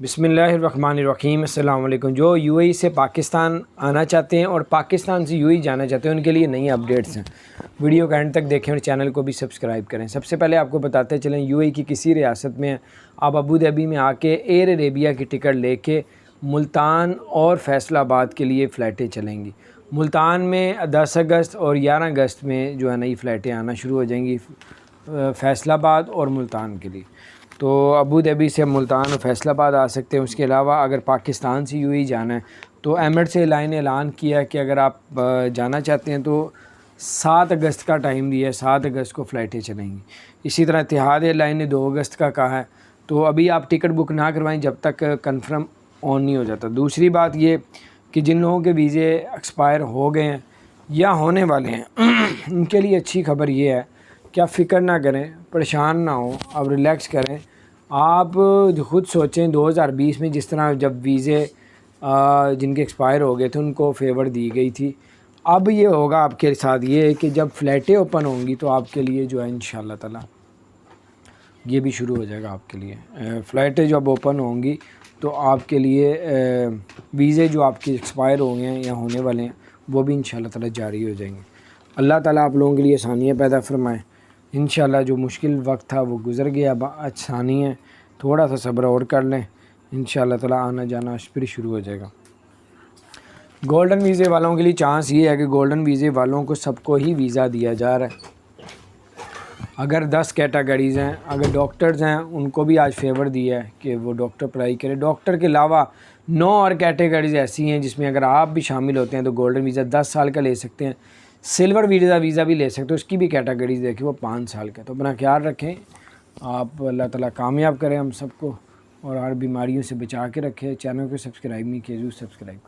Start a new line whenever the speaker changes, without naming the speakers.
बिस्मिल्लाहिर्रहमानिर्रहीम। अस्सलाम वालेकुम। जो यूएई से पाकिस्तान आना चाहते हैं और पाकिस्तान से यूएई जाना चाहते हैं उनके लिए नई अपडेट्स हैं। वीडियो का एंड तक देखें और चैनल को भी सब्सक्राइब करें। सबसे पहले आपको बताते चलें, यूएई की किसी रियासत में आप अबू धाबी में आके एयर अरेबिया की टिकट लेके मुल्तान और फैसलाबाद के लिए फ़्लाइटें चलेंगी। मुल्तान में 10 अगस्त और 11 अगस्त में जो है नई फ़्लाइटें आना शुरू हो जाएंगी फैसलाबाद और मुल्तान के लिए। तो अबू धाबी से मुल्तान और फैसलाबाद आ सकते हैं। उसके अलावा अगर पाकिस्तान से यूएई जाना है तो एमिरेट्स एयरलाइन ने ऐलान किया कि अगर आप जाना चाहते हैं तो 7 अगस्त का टाइम दिया है, 7 अगस्त को फ़्लाइटें चलेंगी। इसी तरह इतिहाद एयरलाइन ने 2 अगस्त का कहा है। तो अभी आप टिकट बुक ना करवाएं जब तक कंफर्म ऑन नहीं हो जाता। दूसरी बात ये कि जिन लोगों के वीज़े एक्सपायर हो गए हैं या होने वाले हैं उनके लिए अच्छी खबर ये है कि आप फ़िक्र ना करें, परेशान ना हो, अब रिलैक्स करें। आप ख़ुद सोचें 2020 में जिस तरह जब वीज़े जिनके एक्सपायर हो गए थे उनको फेवर दी गई थी, अब ये होगा आपके साथ ये है कि जब फ़्लाइटें ओपन होंगी तो आपके लिए जो है इंशाअल्लाह ताला ये भी शुरू हो जाएगा आपके लिए। फ़्लाइटें जब ओपन होंगी तो आपके लिए वीज़े जो आपके एक्सपायर हो गए हैं या होने वाले हैं वो भी इंशाअल्लाह ताला जारी हो जाएंगे। अल्लाह ताला आप लोगों के लिए आसानियाँ पैदा फरमाए। इंशाअल्लाह जो मुश्किल वक्त था वो गुज़र गया, अब आसानी है, थोड़ा सा सब्र और कर लें, इंशाअल्लाह ताला आना जाना फिर शुरू हो जाएगा। गोल्डन वीज़े वालों के लिए चांस ये है कि गोल्डन वीज़े वालों को सबको ही वीज़ा दिया जा रहा है। अगर 10 कैटेगरीज़ हैं, अगर डॉक्टर्स हैं उनको भी आज फेवर दिया है कि वो डॉक्टर अप्लाई करें। डॉक्टर के अलावा 9 और कैटेगरीज़ ऐसी हैं जिसमें अगर आप भी शामिल होते हैं तो गोल्डन वीज़ा 10 साल का ले सकते हैं। सिल्वर वीज़ा भी ले सकते हो, उसकी भी कैटेगरीज देखिए वो 5 साल का। तो अपना ख्याल रखें आप, अल्लाह ताला कामयाब करें हम सबको और हर बीमारियों से बचा के रखें। चैनल को सब्सक्राइब नहीं किया, ज़रूर सब्सक्राइब करें।